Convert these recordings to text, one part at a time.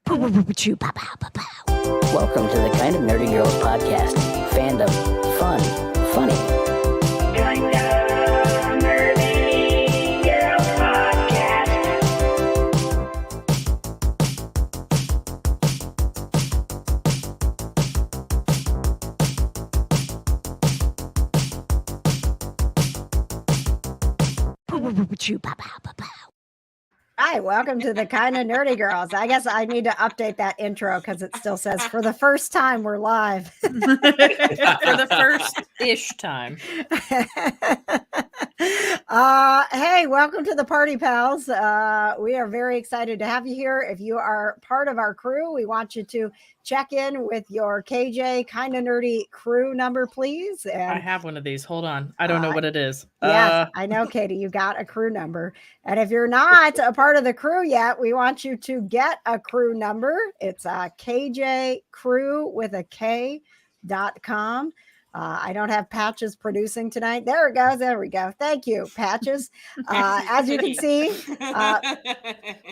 Welcome to the Kind of Nerdy Girls podcast. Fandom, fun, funny. Kind of Nerdy Girls podcast. Hi, welcome to the Kind of Nerdy Girls. I guess I need to update that intro because it still says for the first time we're live. For the first-ish time. Hey, welcome to the party, pals. We are very excited to have you here. If you are part of our crew, we want you to check in with your KJ Kind of Nerdy crew number, please. And I have one of these. Hold on. I don't know what it is. Yes, I know, Katie, you got a crew number. And if you're not a part of the crew yet, we want you to get a crew number. It's KJ Crew with a K.com. I don't have Patches producing tonight. There it goes. There we go. Thank you, Patches. As you can see,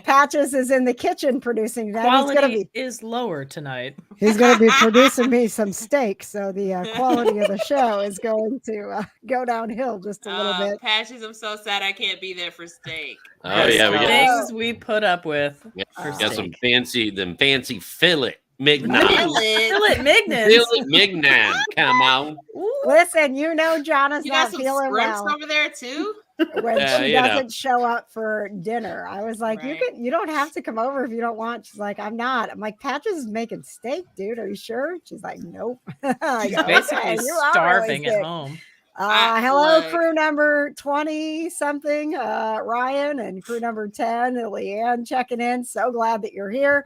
Patches is in the kitchen producing tonight. Quality is lower tonight. He's going to be producing me some steak, so the quality of the show is going to go downhill just a little bit. Patches, I'm so sad I can't be there for steak. Oh yeah, we got things we put up with. got some fancy fillet mignon. Fillet mignon. Fillet mignon. Come on. Listen, you know Jonna's You not got some feeling scrimps well over there too? when she doesn't show up for dinner. I was like, Right. you don't have to come over if you don't want. She's like, I'm not. I'm like, Patches is making steak, dude. Are you sure? She's like, nope. I She's go, basically "Okay, you are starving really at sick." home. Hello, Like- crew number 20 something, Ryan, and crew number 10, Leanne, checking in. So glad that you're here.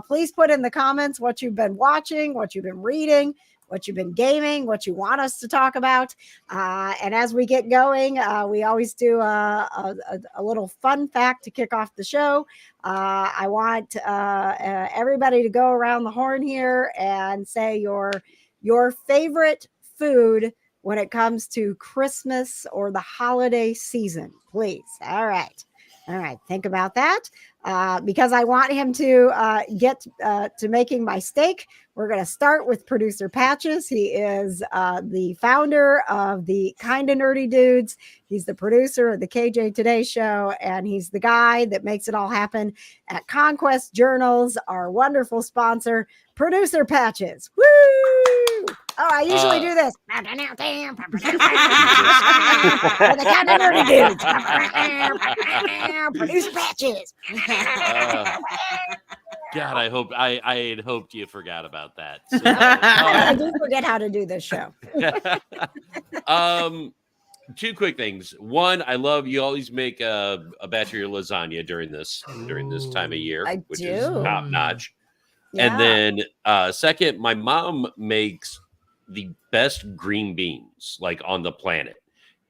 Please put in the comments what you've been watching, what you've been reading, what you've been gaming, what you want us to talk about. And as we get going, we always do a little fun fact to kick off the show. I want everybody to go around the horn here and say your favorite food when it comes to Christmas or the holiday season, please. All right. Think about that. Because I want him to get to making my steak. We're going to start with producer Patches. He is the founder of the Kinda Nerdy Dudes. He's the producer of the KJ Today Show, and he's the guy that makes it all happen at Conquest Journals, our wonderful sponsor, producer Patches. Woo! Oh, I usually do this. For the Kinda Nerdy Dudes. Producer Patches. God, I had hoped you forgot about that. So, I do forget how to do this show. Two quick things. One, I love you always make a batch of your lasagna during this time of year, which is top notch. Yeah. And then second, my mom makes the best green beans like on the planet.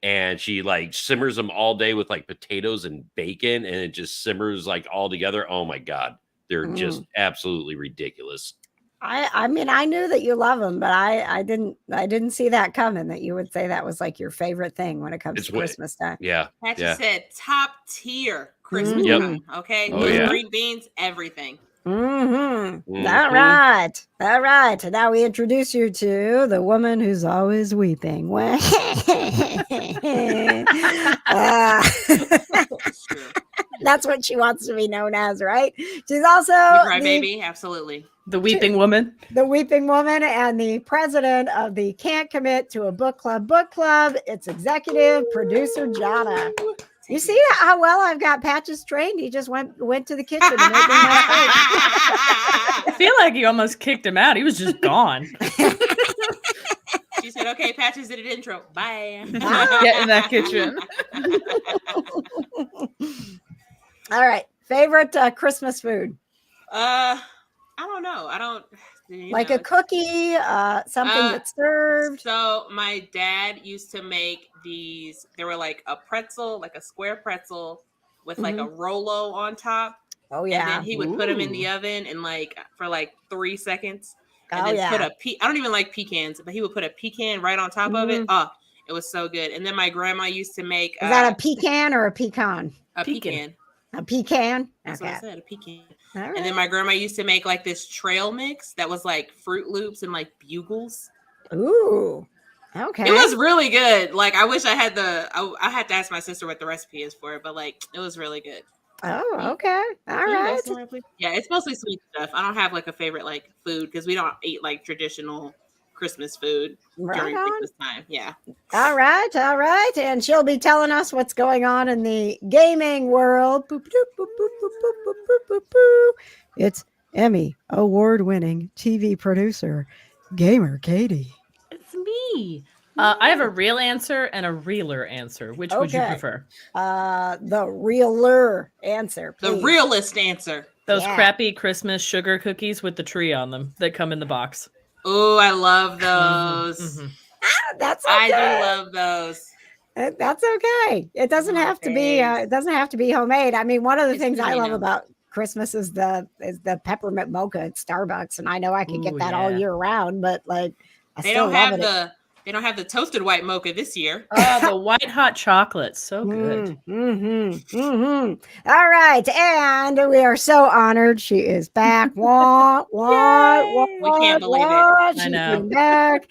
And she like simmers them all day with like potatoes and bacon, and it just simmers like all together. Oh my God. They're just absolutely ridiculous. I mean, I knew that you love them, but I didn't see that coming, that you would say that was like your favorite thing when it comes to Christmas time. Yeah. Patches said top tier Christmas time. Okay. Oh, Those yeah. green beans, everything. Mm-hmm. All right. And now we introduce you to the woman who's always weeping. That's what she wants to be known as, right? She's also Right, baby. Absolutely. The weeping woman. The weeping woman and the president of the Can't Commit to a Book Club. It's executive producer Jonna. You see how well I've got Patches trained? He just went to the kitchen to make me my I feel like you almost kicked him out. He was just gone. She said, okay, Patches did an intro. Bye. Get in that kitchen. All right. Favorite Christmas food? I don't know. I don't like a cookie, something that's served. So my dad used to make these. They were like a pretzel, like a square pretzel with like a Rolo on top. Oh yeah. And then he would put them in the oven and like for like 3 seconds. And Oh, then put a I don't even like pecans, but he would put a pecan right on top of it. Oh, it was so good. And then my grandma used to make Is that a pecan or a pecan? a pecan. A pecan. That's what I said, a pecan. All right. And then my grandma used to make like this trail mix that was like Fruit Loops and like Bugles. Ooh. Okay. It was really good. Like I wish I had I had to ask my sister what the recipe is for it, but like it was really good. Oh, okay. All right. Yeah, it's mostly sweet stuff. I don't have like a favorite like food because we don't eat like traditional Christmas food during Christmas time. Yeah. All right. All right. And she'll be telling us what's going on in the gaming world. Boop, boop, boop, boop, boop, boop, boop, boop, boop, boop. It's Emmy award-winning TV producer, Gamer Katie. It's me. I have a real answer and a realer answer. Which would you prefer? The realer answer. Please. The realist answer. Those crappy Christmas sugar cookies with the tree on them that come in the box. Oh, I love those. Mm-hmm. That's okay. I do love those. That's okay. It doesn't have to be. It doesn't have to be homemade. I mean, one of the things I love about Christmas is the peppermint mocha at Starbucks, and I know I can get that all year round. But like, they don't have the toasted white mocha this year. Oh, the white hot chocolate, so good. All right, and we are so honored she is back. We can't believe it. I know. Back.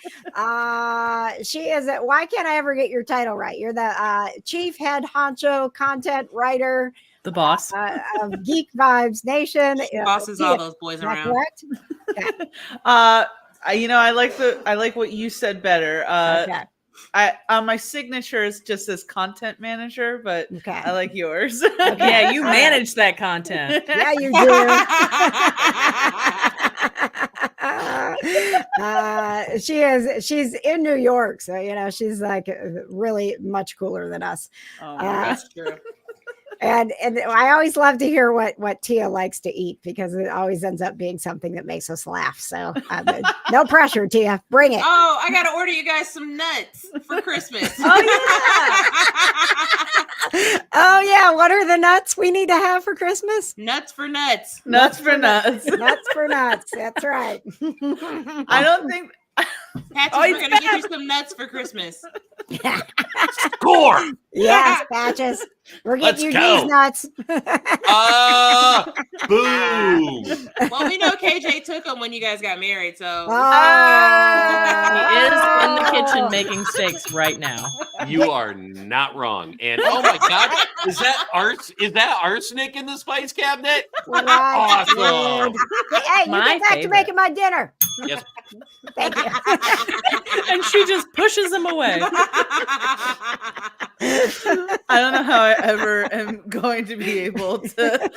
She is. Why can't I ever get your title right? You're the chief head honcho content writer. The boss of Geek Vibes Nation. Bosses all those boys around. Correct? Okay. I like what you said better. Okay. My signature is just as content manager, but I like yours. Okay. Yeah, you manage that content. Yeah, you do. She's in New York, so she's like really much cooler than us. That's true. And I always love to hear what Tia likes to eat because it always ends up being something that makes us laugh. So no pressure, Tia. Bring it. Oh, I got to order you guys some nuts for Christmas. Oh, yeah. Oh, yeah. What are the nuts we need to have for Christmas? Nuts for nuts. Nuts for nuts. Nuts for nuts. That's right. I don't think... Patches, we're going to get you some nuts for Christmas. Score! Yes, Patches. We're getting you these nuts. Boom! Well, we know KJ took them when you guys got married, so... He is in the kitchen making steaks right now. You are not wrong. And oh my God, is that arsenic in the spice cabinet? Right. Awesome. Hey, you get back to making my dinner. Yes. Thank you. And she just pushes him away. I don't know how I ever am going to be able to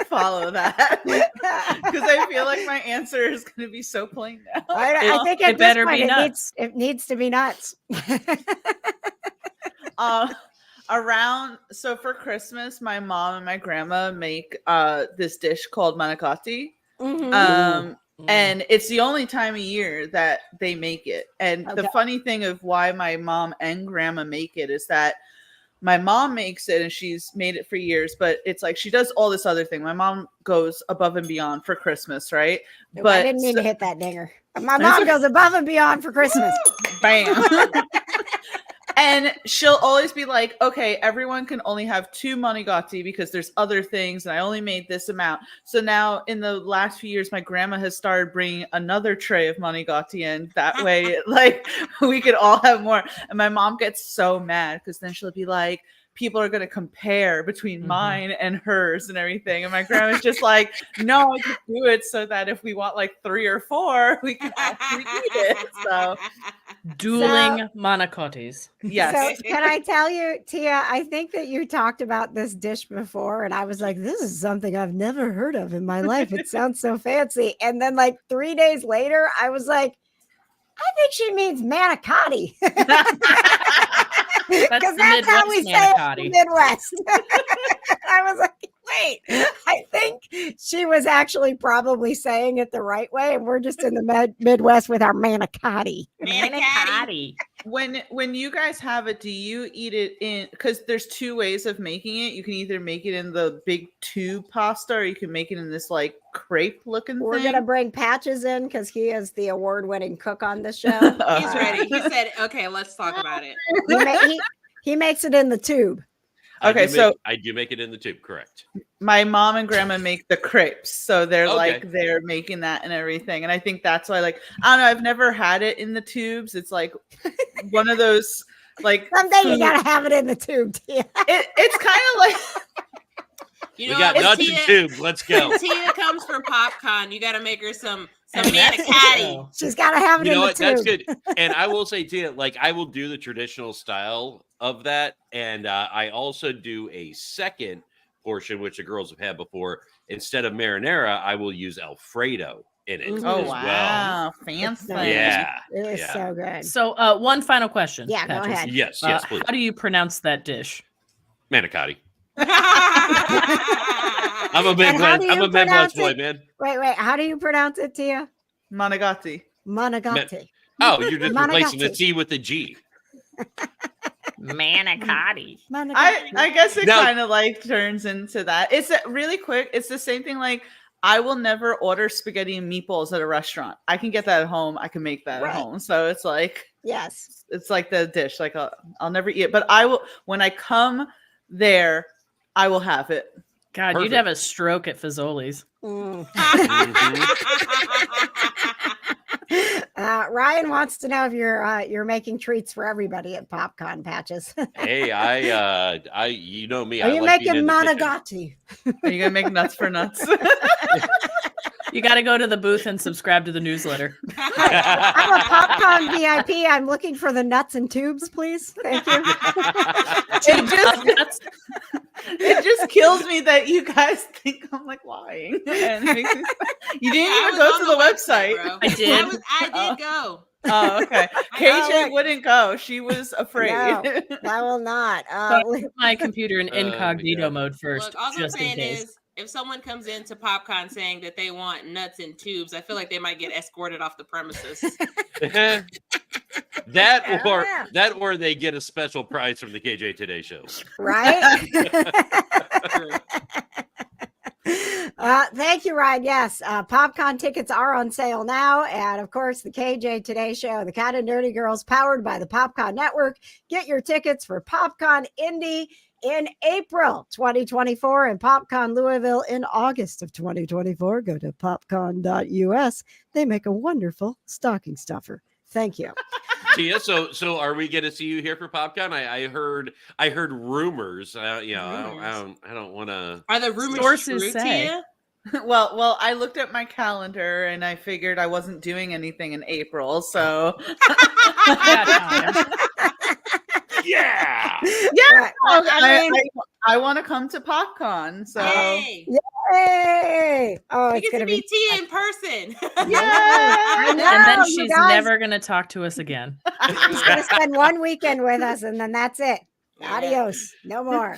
follow that because I feel like my answer is going to be so plain now. I think at this point it needs to be nuts. So for Christmas, my mom and my grandma make this dish called manicotti. And it's the only time of year that they make it. And the funny thing of why my mom and grandma make it is that my mom makes it and she's made it for years, but it's like she does all this other thing. My mom goes above and beyond for Christmas, right? But I didn't mean to hit that dinger. My mom goes above and beyond for Christmas. Bam. And she'll always be like, okay, everyone can only have 2 manicotti because there's other things and I only made this amount. So now in the last few years, my grandma has started bringing another tray of manicotti in. That way, like, we could all have more. And my mom gets so mad because then she'll be like, people are going to compare between mine and hers and everything. And my grandma's just like, no, I just do it so that if we want like 3 or 4, we can actually eat it. So dueling manicottis. Yes. So can I tell you, Tia, I think that you talked about this dish before and I was like, this is something I've never heard of in my life. It sounds so fancy. And then like 3 days later, I was like, I think she means manicotti. Because that's how we say it in the Midwest. I was like, wait, I think she was actually probably saying it the right way. And we're just in the Midwest with our manicotti. Manicotti. When you guys have it, do you eat it in, because there's 2 ways of making it. You can either make it in the big tube pasta or you can make it in this like crepe looking We're thing. going to bring Patches in because he is the award-winning cook on the show. He's ready. He said, okay, let's talk about it. He makes it in the tube. Okay, so I do make it in the tube, correct? my mom and grandma make the crepes, so they're like they're making that and everything, and I think that's why. Like, I don't know, I've never had it in the tubes. It's like one of those like someday you gotta have it in the tube. It's kind of like. You We know, got when nuts Tia, and tubes. Let's go. when Tia comes for PopCon, you got to make her some manicotti. She's gotta have it You in know the what? tube. That's good. And I will say, Tia, like I will do the traditional style of that, and I also do a second portion, which the girls have had before. Instead of marinara, I will use Alfredo in it Oh as well. wow, fancy! Yeah, It was so good. So, one final question. Yeah, go Patches. ahead. Yes, please. How do you pronounce that dish? Manicotti. I'm I'm a Midwest boy, man. Wait. How do you pronounce it, Tia? Manicotti. Manicotti. Oh, you're just replacing the Manicotti. T with the G. Manicotti. I guess it Now- kind of like turns into that. It's really quick. It's the same thing. Like I will never order spaghetti and meatballs at a restaurant. I can get that at home. I can make that at home. So it's like Yes. it's like the dish. Like I'll never eat it, but I will when I come there. I will have it. God, Perfect. you'd have a stroke at Fazoli's. Ryan wants to know if you're making treats for everybody at PopCon, Patches. Hey, I you know me. Are I you like being making in the kitchen. manicotti? Are you gonna make nuts for nuts? You got to go to the booth and subscribe to the newsletter. I'm a PopCon VIP. I'm looking for the nuts and tubes, please. Thank you. It just kills me that you guys think I'm like lying. And it makes me, you didn't I even was go on to the website. bro. I did. I did go. Oh, okay. Oh, KJ look. wouldn't go. She was afraid. No, I will not. So I put my computer in Oh, my incognito God. mode first, Look, all I'm just in saying case. is, if someone comes into PopCon saying that they want nuts and tubes, I feel like they might get escorted off the premises. that or they get a special prize from the KJ Today show. Right? Thank you, Ryan. Yes, PopCon tickets are on sale now. And of course, the KJ Today Show, the Kind of Nerdy Girls, powered by the PopCon Network. Get your tickets for PopCon Indy in April 2024 and PopCon Louisville in August of 2024. Go to popcon.us. They make a wonderful stocking stuffer. Thank you. Tia, so are we going to see you here for PopCon? I heard rumors. I don't want to. Are the rumors Sources true, say. Tia? Well, I looked at my calendar and I figured I wasn't doing anything in April, so Yeah. Right. I want to come to PopCon. So Hey, Hey! Oh, we it's get going to to be. meet Tia in person. I know, And then you she's guys. never going to talk to us again. She's going to spend one weekend with us and then that's it. Adios. No more.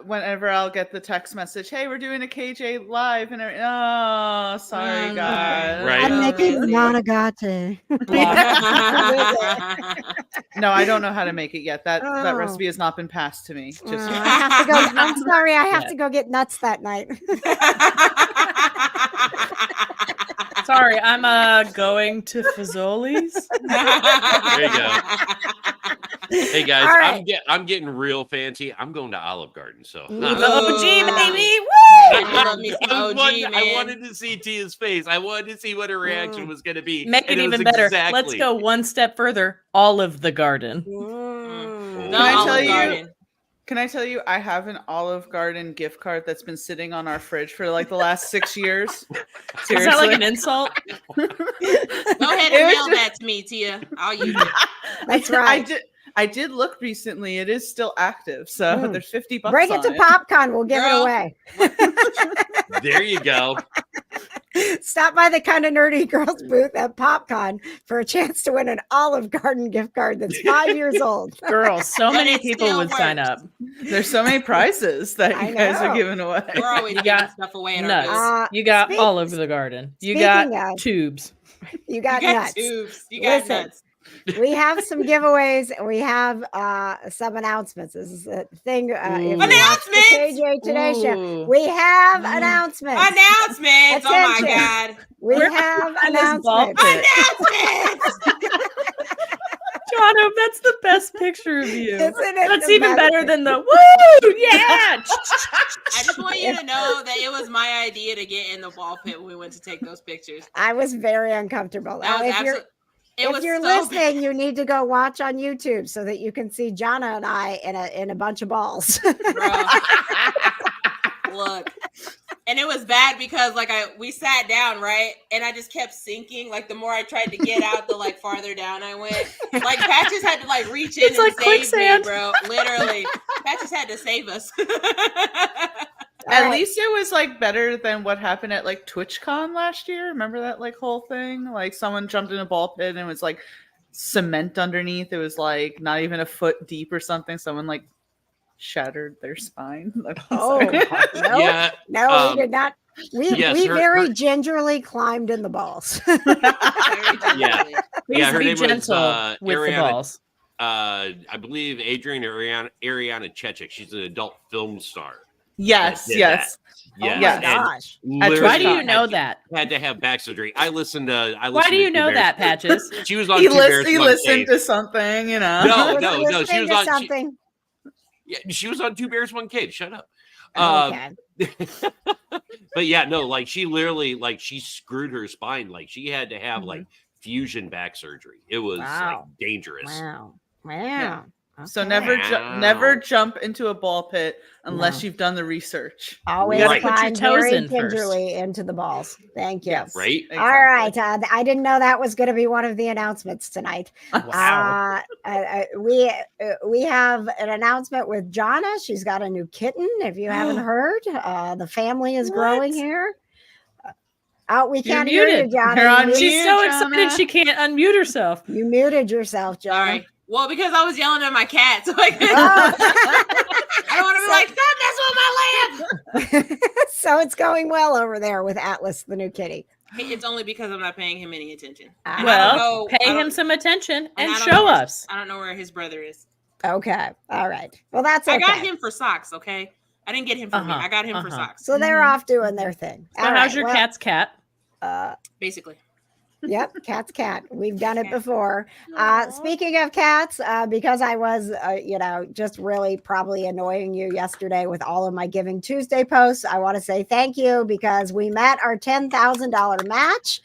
whenever I'll get the text message, hey, we're doing a KJ live, and oh, sorry, guys. Right. I'm making Monogate. No, I don't know how to make it yet. That Oh. recipe has not been passed to me. Just I have to go. I'm sorry. I have to go get nuts that night. Sorry, I'm going to Fazoli's. There you go. Hey guys, All right. I'm getting real fancy. I'm going to Olive Garden. So OG, baby. I love me some OG, I man. wanted to see Tia's face. I wanted to see what her reaction was going to be. Make it and even was better. exactly- Let's go one step further. Olive the Garden. Mm. The I tell Olive you- Garden. Can I tell you, I have an Olive Garden gift card that's been sitting on our fridge for like the last 6 years. Is that Seriously. like an insult? Go ahead It and was mail just- that to me, Tia. I'll use it. That's right. I did look recently. It is still active, so Mm. there's $50. Bring it on to PopCon. We'll give Girl. it away. There you go. Stop by the Kind of Nerdy Girls booth at PopCon for a chance to win an Olive Garden gift card that's 5 years old. Girl, so But many it people still would sign works. up. There's so many prizes that I you guys know. are giving away. We're always You giving got stuff away at our Nuts. booth. You got speak- all over the garden. You speaking got of- tubes. You got You got nuts. tubes. You got Listen. nuts. We have some giveaways. And we have some announcements. This is a thing. If you watch the Announcements! KJ Today Show, Ooh. we have announcements. Announcements. Oh my Attention. God. We Where have on this ball announcements. pit? Announcements. Jono, that's the best picture of you. Isn't it That's the even best better than the woo! Yeah. I just want you to know that it was my idea to get in the ball pit when we went to take those pictures. I was very uncomfortable. That Now, was if you're absolutely. if you're listening, you need to go watch on YouTube so that you can see Jonna and I in a bunch of balls. Bro, look, and it was bad because like we sat down, right, and I just kept sinking. Like the more I tried to get out, the like farther down I went. Like Patches had to like reach in It's and like save quicksand. me, bro. Literally, Patches had to save us. At right. least it was like better than what happened at like TwitchCon last year. Remember that like whole thing? Like someone jumped in a ball pit and it was like cement underneath. It was like not even a foot deep or something. Someone like shattered their spine. Oh no, Yeah, no, we did not. We yes, very gingerly climbed in the balls. Very Yeah. gingerly. Please her be name was, gentle with the Ariana- balls. I believe Adrian or Ariana Chechik. She's an adult film star. Yes, that did yes. Oh Yes. my Yes. and gosh. literally Why do you had know to- that? Had to have back surgery. I listened to. Why do you know that, Patches? She was on He, Two Bears, he One listened Cave. to something, you know. No, Was no, she listening was to on. something. She was on Two Bears, One Cave. Shut up. Okay. But yeah, no, like she literally, like she screwed her spine. Like she had to have Mhm. like fusion back surgery. It was Wow. like dangerous. Wow. Wow. Yeah. So Okay. never jump into a ball pit unless No. you've done the research. Always Right. Put your climb toes very in first. gingerly into the balls. Thank you. Yes. Right? All right. I didn't know that was going to be one of the announcements tonight. Wow. We have an announcement with Jonna. She's got a new kitten. If you haven't heard, the family is growing What? here. Oh, we You're can't hear you, muted. Jonna. You're on You- She's mute, so Jonna. excited she can't unmute herself. You muted yourself, Jonna. Sorry. Well, because I was yelling at my cat, so I Oh. don't want to be like, stop messing with my lamp. So it's going well over there with Atlas, the new kitty. It's only because I'm not paying him any attention. Ah. And I don't Well, know- I pay don't- him some attention and I don't show know where- us. I don't know where his brother is. Okay. All right. Well, that's okay. I got him for socks, okay? I didn't get him for me. Uh-huh, I got him for uh-huh. socks, So they're Mhm. off doing their thing. So All how's right, your well, cat's cat? basically. Yep, cat's cat. We've done it Cat. before. Aw. Speaking of cats, because I was, just really probably annoying you yesterday with all of my Giving Tuesday posts, I want to say thank you because we met our $10,000 match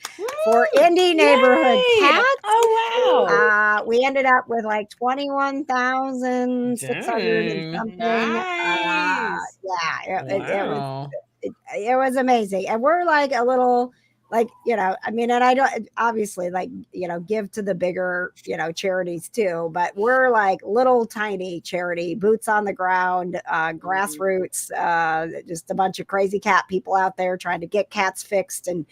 for Indie Neighborhood Yay! Cats. Oh wow. We ended up with like 21,600 and Dang. something. Nice. Wow. It was amazing. And we're like a little like, I mean, and I don't obviously like, give to the bigger, charities too, but we're like little tiny charity, boots on the ground, grassroots, just a bunch of crazy cat people out there trying to get cats fixed and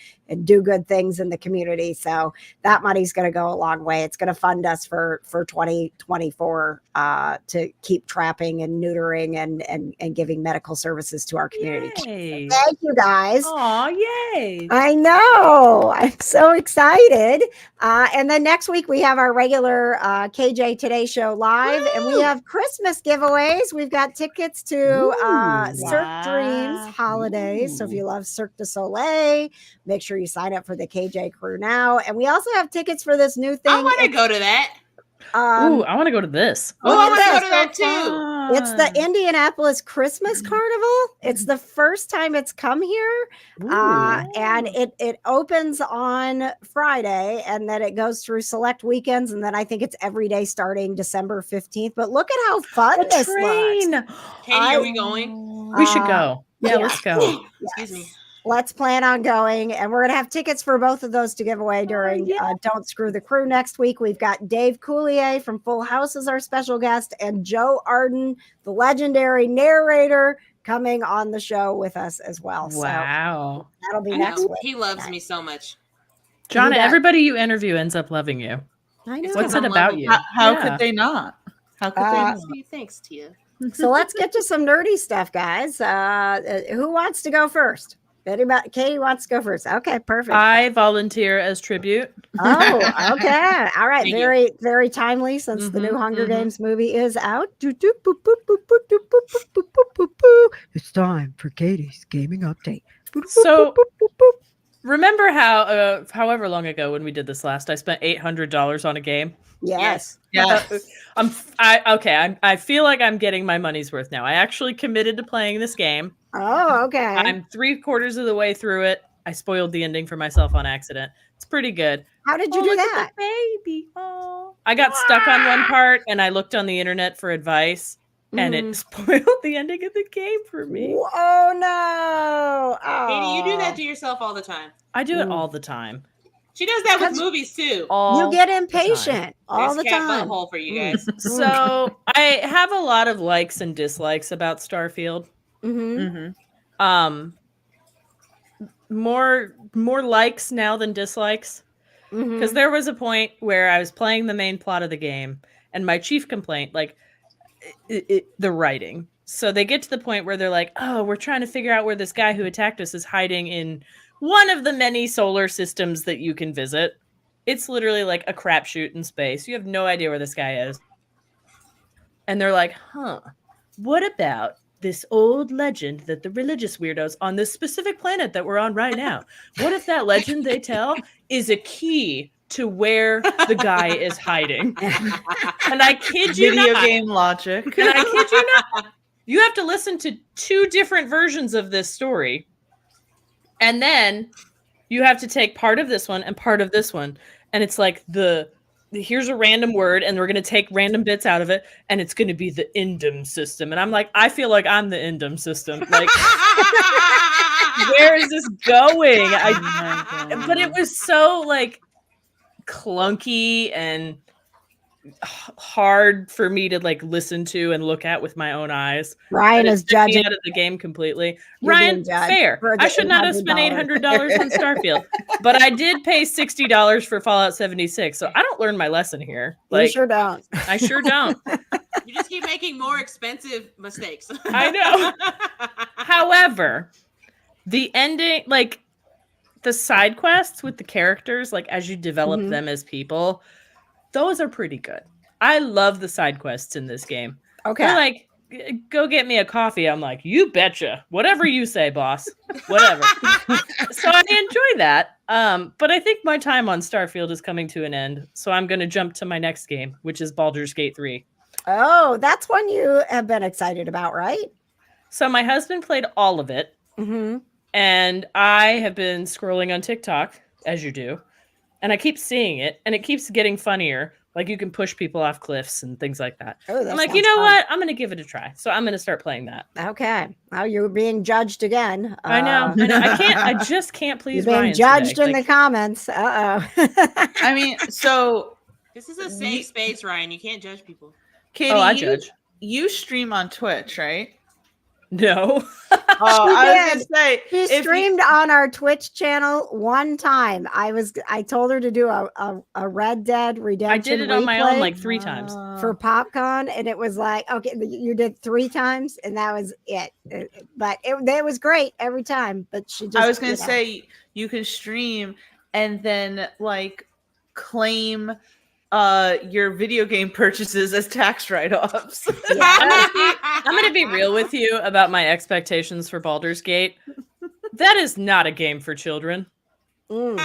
do good things in the community. So that money's going to go a long way. It's going to fund us for 2024 to keep trapping and neutering and giving medical services to our community. Yay. Thank you guys. Aw, yay. I know. I'm so excited. And then next week we have our regular KJ Today Show live, and we have Christmas giveaways. We've got tickets to Cirque Dreams Holidays. So if you love Cirque du Soleil, make sure you sign up for the KJ Crew now. And we also have tickets for this new thing. I want to go to that. Ooh, I want to go to this. Oh, I look want to at go this. to that too. It's the Indianapolis Christmas Carnival. It's the first time it's come here. And it opens on Friday and then it goes through select weekends. And then I think it's every day starting December 15th. But look at how fun A this train. looks. Katie, are we going? We should go. Yeah, let's go. Excuse me. Let's plan on going. And we're going to have tickets for both of those to give away during Don't Screw the Crew next week. We've got Dave Coulier from Full House as our special guest and Joe Arden, the legendary narrator, coming on the show with us as well. Wow. So that'll be I next know. week. He loves me so much. Jonna, got- everybody you interview ends up loving you. I know. What's it I'm about loving- you? How Yeah. could they not? How could they not? Sweet, thanks, Tia. So let's get to some nerdy stuff, guys. Who wants to go first? Anybody? Katie wants to go first. Okay, perfect. I volunteer as tribute. Oh, okay. All right. Thank you. Very, very timely since the new Mhm, Hunger mhm. Games movie is out. Doo, doo, boop, boop, boop, boop, doo, boop, boop, boop, boop, boop, boop. It's time for Katie's gaming update. Boop, boop, So- boop, boop, boop, boop. Remember how, however long ago when we did this last, I spent $800 on a game. Yes. Yes. I feel like I'm getting my money's worth now. I actually committed to playing this game. Oh, okay. I'm 3/4 of the way through it. I spoiled the ending for myself on accident. It's pretty good. How did you do look at that? the baby. Oh, I got stuck on one part, and I looked on the internet for advice, and it spoiled the ending of the game for me. Oh no! Katie, you do that Oh. to yourself all the time. I do it all the time. She does that with Because movies too. You get impatient all the There's cat time. butthole for you guys. So I have a lot of likes and dislikes about Starfield. More likes now than dislikes. Because there was a point where I was playing the main plot of the game, and my chief complaint, like the writing. So they get to the point where they're like, "Oh, we're trying to figure out where this guy who attacked us is hiding in one of the many solar systems that you can visit." It's literally like a crapshoot in space. You have no idea where this guy is. And they're like, "Huh, what about this old legend that the religious weirdos on this specific planet that we're on right now, what if that legend they tell is a key to where the guy is hiding?" And I kid you Video not. game logic. And I kid you not. You have to listen to 2 different versions of this story. And then you have to take part of this one and part of this one. And it's like here's a random word, and we're going to take random bits out of it, and it's going to be the Indum system. And I'm like, I feel like I'm the Indum system. Like, where is this going? But it was so like clunky and hard for me to like listen to and look at with my own eyes. Ryan is judging out of the game completely. You're Ryan, being judged fair. for the I should not have spent $800 on Starfield, but I did pay $60 for Fallout 76. So I don't learn my lesson here. You sure don't. I sure don't. You just keep making more expensive mistakes. I know. However, the ending, like the side quests with the characters, like as you develop them as people, those are pretty good. I love the side quests in this game. Okay. They're like, "Go get me a coffee." I'm like, "You betcha. Whatever you say, boss. Whatever." So I enjoy that. But I think my time on Starfield is coming to an end. So I'm going to jump to my next game, which is Baldur's Gate 3. Oh, that's one you have been excited about, right? So my husband played all of it. And I have been scrolling on TikTok, as you do. And I keep seeing it, and it keeps getting funnier. Like you can push people off cliffs and things like that. Oh, I'm like, you know what? I'm going to give it a try. So I'm going to start playing that. Okay. Now you're being judged again. I know. I just can't please You're being Ryan judged today. in the comments. Uh-oh. I mean, so This is a safe space, Ryan. You can't judge people. Katie, I judge. You stream on Twitch, right? No. Oh, I was gonna say She streamed on our Twitch channel one time. I told her to do a Red Dead Redemption. I did it on my own replay like 3 times. for Popcorn, and it was like, okay, you did 3 times, and that was it. But it was great every time. But she just, I was gonna say you can stream and then like claim your video game purchases as tax write-offs. I'm going to be real with you about my expectations for Baldur's Gate. That is not a game for children. There's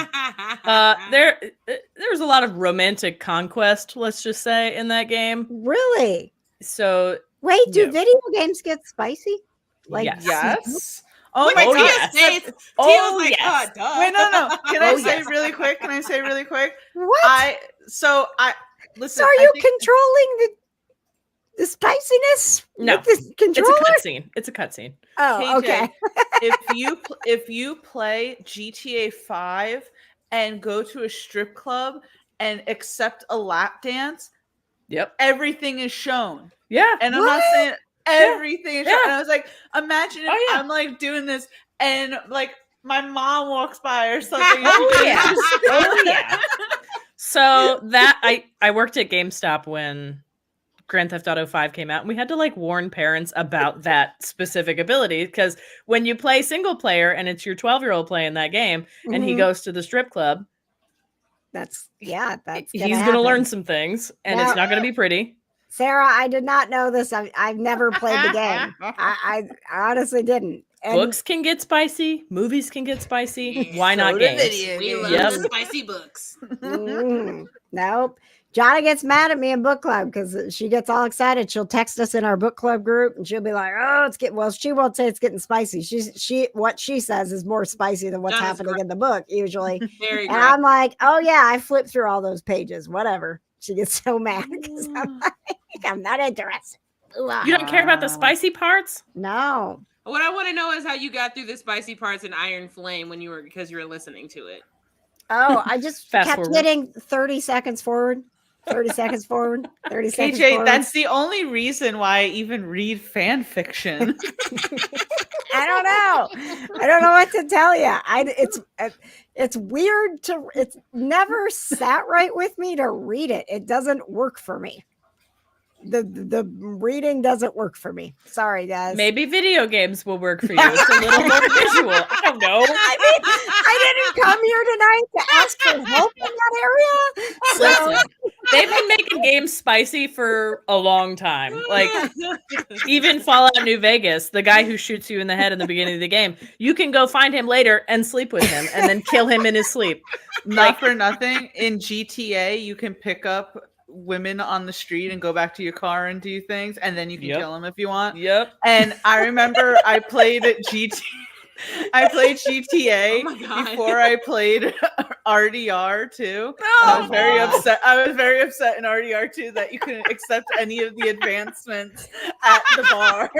a lot of romantic conquest, let's just say, in that game. Really? So Wait, do video games get spicy? Like Yes. Oh my Tia god! says- Tia Oh, was like, yes. duh. Wait, no. Can I Oh, say yes. really quick? Can I say really quick? What? So So listen. are I you think- controlling the spiciness? No, with this controller? It's a cutscene. Oh, KJ, okay. if you play GTA 5 and go to a strip club and accept a lap dance, Yep. everything is shown. Yeah. And I'm not saying everything is shown. Yeah. And I was like, imagine if I'm like doing this and like my mom walks by or something. Oh, yeah. Oh, yeah. So that I worked at GameStop when Grand Theft Auto 5 came out, and we had to like warn parents about that specific ability, because when you play single player and it's your 12-year-old playing that game and he goes to the strip club, That's he's gonna going to learn happen. some things, and Now- it's not going to be pretty. Sarah, I did not know this. I've never played the game. I honestly didn't. Books can get spicy. Movies can get spicy. Why So not do games? video We love Yep. the spicy books. Nope. Johnny gets mad at me in book club because she gets all excited. She'll text us in our book club group and she'll be like, "Oh, it's getting well." She won't say it's getting spicy. What she says is more spicy than what's John is happening great. in the book usually. Very And great. I'm like, "Oh yeah, I flipped through all those pages. Whatever." She gets so mad because I'm not interested. You don't care about the spicy parts? No. What I want to know is how you got through the spicy parts in Iron Flame because you were listening to it. Oh, I just Fast kept forward. getting 30 seconds forward, 30 seconds forward, 30 seconds KJ, forward. that's the only reason why I even read fan fiction. I don't know. I don't know what to tell you. It's weird it's never sat right with me to read it. It doesn't work for me. The reading doesn't work for me. Sorry, guys. Maybe video games will work for you. It's a little more visual. I don't know. I mean, I didn't come here tonight to ask for help in that area. So, Listen, they've been making games spicy for a long time. Like even Fallout New Vegas, the guy who shoots you in the head in the beginning of the game, you can go find him later and sleep with him and then kill him in his sleep. Not for nothing, in GTA, you can pick up women on the street and go back to your car and do things, and then you can Yep. kill them if you want. Yep. And I remember I played GTA Oh my God. before I played RDR 2. Oh, I was very no. upset. I was very upset in RDR 2 that you couldn't accept any of the advancements at the bar.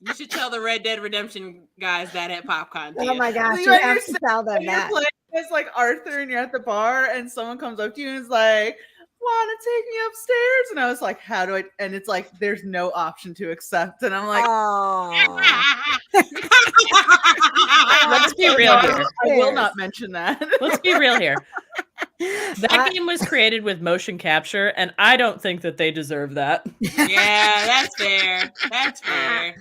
You should tell the Red Dead Redemption guys that at PopCon. oh my gosh, You you have to understand? tell them You're that. playing as like Arthur and you're at the bar and someone comes up to you and is like, "Want to take me upstairs?" And I was like, "How do I?" And it's like, there's no option to accept. And I'm like, Oh, Let's be real "No, here. I will not mention that." Let's be real here. That game was created with motion capture, and I don't think that they deserve that. Yeah, that's fair. That's fair.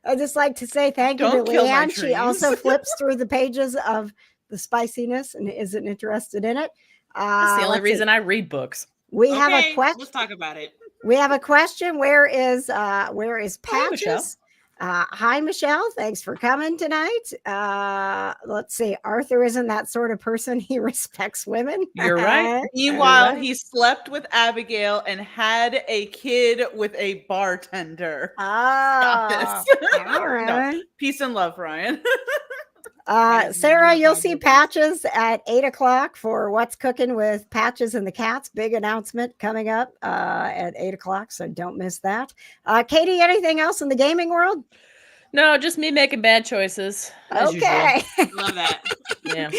I'd just like to say thank you Don't to kill my Leanne. She dreams. also flips through the pages of the spiciness and isn't interested in it. That's the only let's see. reason I read books. We have a Okay, question. let's talk about it. We have a question. Where is Hi, Michelle. Patches? Hi, Michelle. Thanks for coming tonight. Let's see. Arthur isn't that sort of person. He respects women. You're right. Meanwhile, right. he slept with Abigail and had a kid with a bartender. Oh, all right. Peace and love, Ryan. Sarah, you'll see Patches at 8:00 for What's Cooking with Patches and the Cats. Big announcement coming up at 8:00, so don't miss that. Katie, anything else in the gaming world? No, just me making bad choices. As Okay. Love that. Usual. Yeah.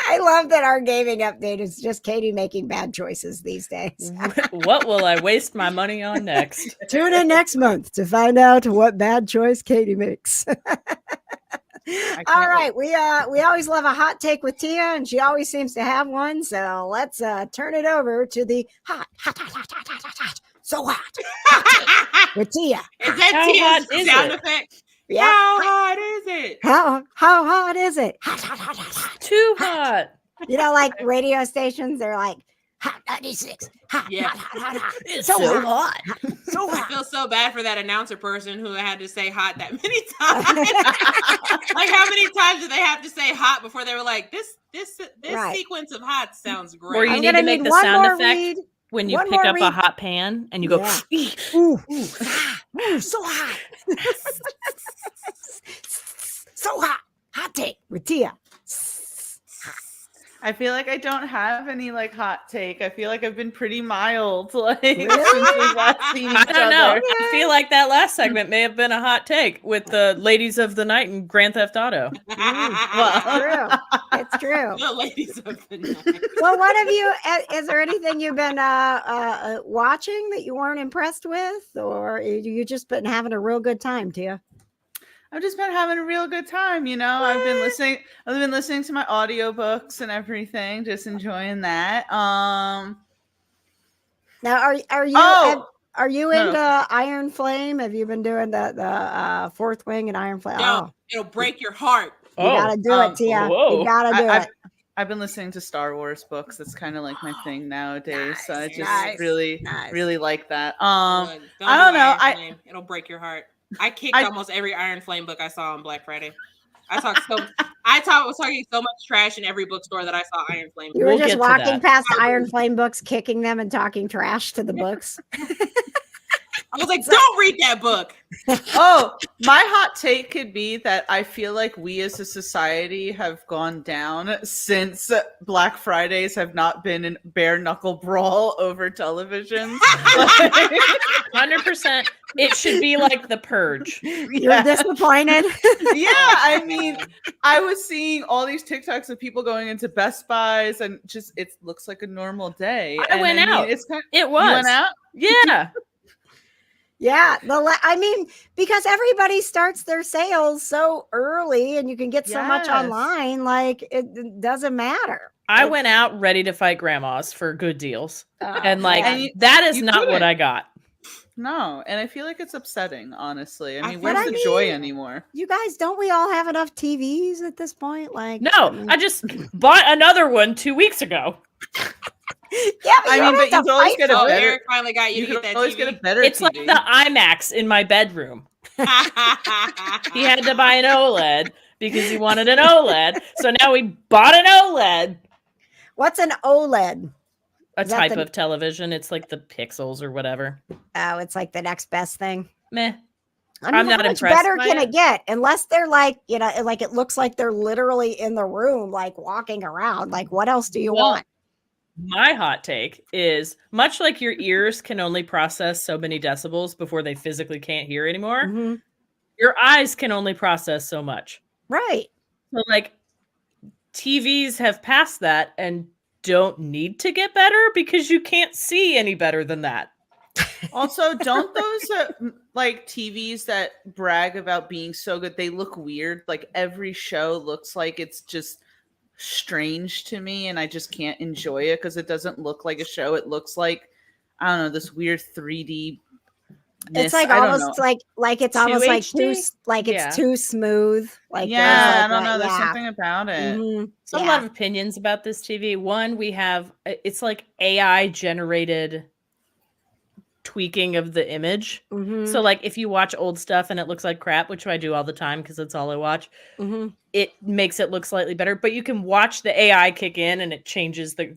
I love that our gaming update is just Katie making bad choices these days. What will I waste my money on next? Tune in next month to find out what bad choice Katie makes. All right, we always love a hot take with Tia, and she always seems to have one. So let's turn it over to the hot, so hot with Tia. Is that How hot Tia's is sound it? effect? Yeah. How hot is it? How hot is it? Hot. Too hot. You know, like radio stations, they're like hot 96. Hot, Yeah. hot. It's So so hot. hot. So I hot. feel so bad for that announcer person who had to say hot that many times. Like, how many times did they have to say hot before they were like, this Right. sequence of hot sounds Or great? you I'm need gonna to make need the one sound more effect read. when you one pick more up a read. hot pan and you go, Yeah. Ooh, so hot. So hot. Hot take with Tia. I feel like I don't have any like hot take. I feel like I've been pretty mild like Really? since we've last seen each I don't know. other. I feel like that last segment may have been a hot take with the ladies of the night in Grand Theft Auto. True. It's true. The ladies of the night. Well, what have you? Is there anything you've been watching that you weren't impressed with, or you just been having a real good time, Tia? I've just been having a real good time, you know. I've been listening to my audiobooks and everything, just enjoying that. Now, are you Oh! are you No. into Iron Flame? Have you been doing the Fourth Wing and Iron Flame? No, it'll break your heart. You gotta do it, Tia. whoa. You gotta do it. I've been listening to Star Wars books. That's kind of like my thing nowadays. So I just nice, really nice. like that. Look, I don't do know. Iron Flame. It'll break your heart. I kicked almost every Iron Flame book I saw on Black Friday. I was talking so much trash in every bookstore that I saw Iron Flame. You were We'll just get to walking that. past Iron Flame books, kicking them and talking trash to the books. I was like, don't read that book. Oh, my hot take could be that I feel like we as a society have gone down since Black Fridays have not been a bare knuckle brawl over television. 100%. It should be like The Purge. You're disappointed. Yeah, I mean, I was seeing all these TikToks of people going into Best Buys, and just it looks like a normal day. I went out. It's kind of, It was. You went out? Yeah. Yeah, I mean, because everybody starts their sales so early and you can get so much Yes. online, like it doesn't matter. I went out ready to fight grandmas for good deals. Oh, And like man. that is you not what couldn't. I got. No, and I feel like it's upsetting, honestly. I mean, But where's I the joy mean- anymore? You guys, don't we all have enough TVs at this point? Like, No, I just bought another one 2 weeks ago. yeah, but I you mean, don't but have you to could always fight get a for Oh, it. better. Eric finally got you You to get could that always TV. get a better It's TV. like the IMAX in my bedroom. He had to buy an OLED because he wanted an OLED. So now we bought an OLED. What's an OLED? A Is that type the- of television. It's like the pixels or whatever. Oh, it's like the next best thing. Meh. I mean, I'm how not much impressed better by can it. it get? Unless they're like, like it looks like they're literally in the room, like walking around. Like, what else do you Well, want? My hot take is much like your ears can only process so many decibels before they physically can't hear anymore, Mhm. your eyes can only process so much. Right. So, like, TVs have passed that and don't need to get better because you can't see any better than that. Also, don't those like TVs that brag about being so good, they look weird. Like every show looks like it's just strange to me, and I just can't enjoy it because it doesn't look like a show. It looks like, I don't know, this weird 3D. It's like I don't almost know. like it's Too almost like HD? it's Yeah. too smooth. Like Yeah, there's I don't like know. that- There's something about it. Mhm. So a lot of opinions about this TV. One, we have it's like AI generated tweaking of the image. Mhm. So like if you watch old stuff and it looks like crap, which I do all the time because that's all I watch, Mhm. it makes it look slightly better. But you can watch the AI kick in and it changes the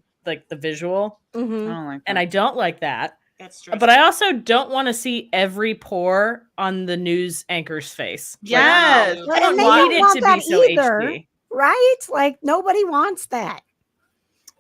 visual. I Mhm. don't like that. And I don't like that. That's true. But I also don't want to see every pore on the news anchor's face. Yes. Like, Well, I don't and they need don't it want to that be so either. HD. Right? Like nobody wants that.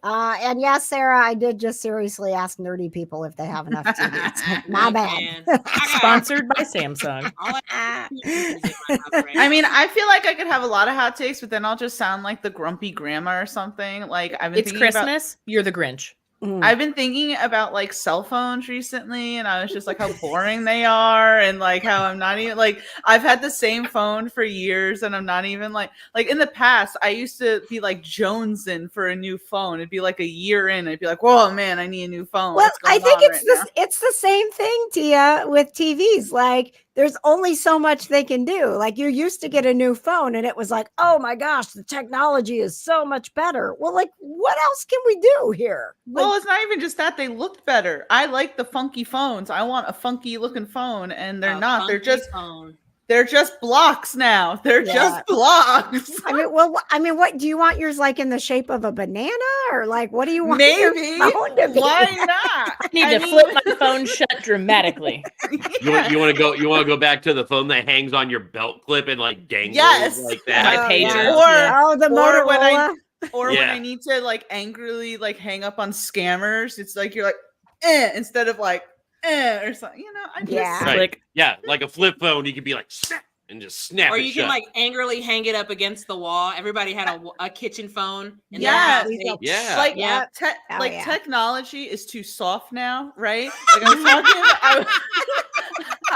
And yes, Sarah, I did just seriously ask nerdy people if they have enough TVs. My bad. Man, I got- Sponsored by Samsung. all I is in my house right I now. mean, I feel like I could have a lot of hot takes, but then I'll just sound like the grumpy grandma or something. Like I've been It's thinking about Christmas. You're the Grinch. Mm. I've been thinking about like cell phones recently, and I was just like how boring they are, and like how I'm not even like I've had the same phone for years, and I'm not even like in the past I used to be like jonesing for a new phone. It'd be like a year in, I'd be like, whoa man, I need a new phone. Well, What's going I think on it's right this. now? It's the same thing, Tia, with TVs. Like, there's only so much they can do. Like, you used to get a new phone, and it was like, oh my gosh, the technology is so much better. Well, like, what else can we do here? Like, Well, it's not even just that, they looked better. I like the funky phones. I want a funky looking phone, and they're A not. They're funky just phone. they're just blocks now. They're Yeah. just blocks. I mean, what do you want yours like in the shape of a banana, or like what do you want your Maybe. phone to be? Why not? I need to flip my phone shut dramatically. You want to go back to the phone that hangs on your belt clip and like dangles Yes. like My that. pager. Or Oh, the Or when I- Motorola. Or when Yeah. I need to like angrily like hang up on scammers, it's like you're like instead of like or something. You know, I just Yeah. Right. Like Yeah, like a flip phone, you could be like snap and just snap Or it you shut. can like angrily hang it up against the wall. Everybody had a kitchen phone. in their Yes. house. They- Yeah. like Yeah. Oh, like yeah. technology is too soft now, right? Like I was talking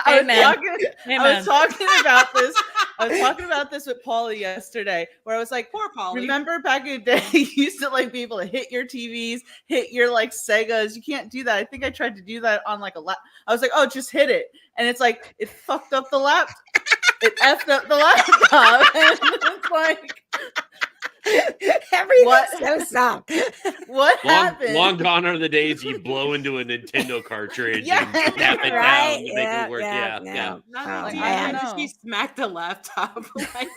I was Amen. talking I Amen. was talking about this. I was talking about this with Paulie yesterday, where I was like, Poor Polly. remember back in the day, you used to like be able to hit your TVs, hit your like Segas. You can't do that. I think I tried to do that on like a I was like, oh, just hit it. And it's like, it fucked up the laptop. It effed up the laptop. And it's like, Everything's so soft. What happened? Long gone are the days you blow into a Nintendo cartridge Yeah. and snap it Right? down to make it work. Yeah. no. Not Oh, only do you man. imagine she smacked the laptop like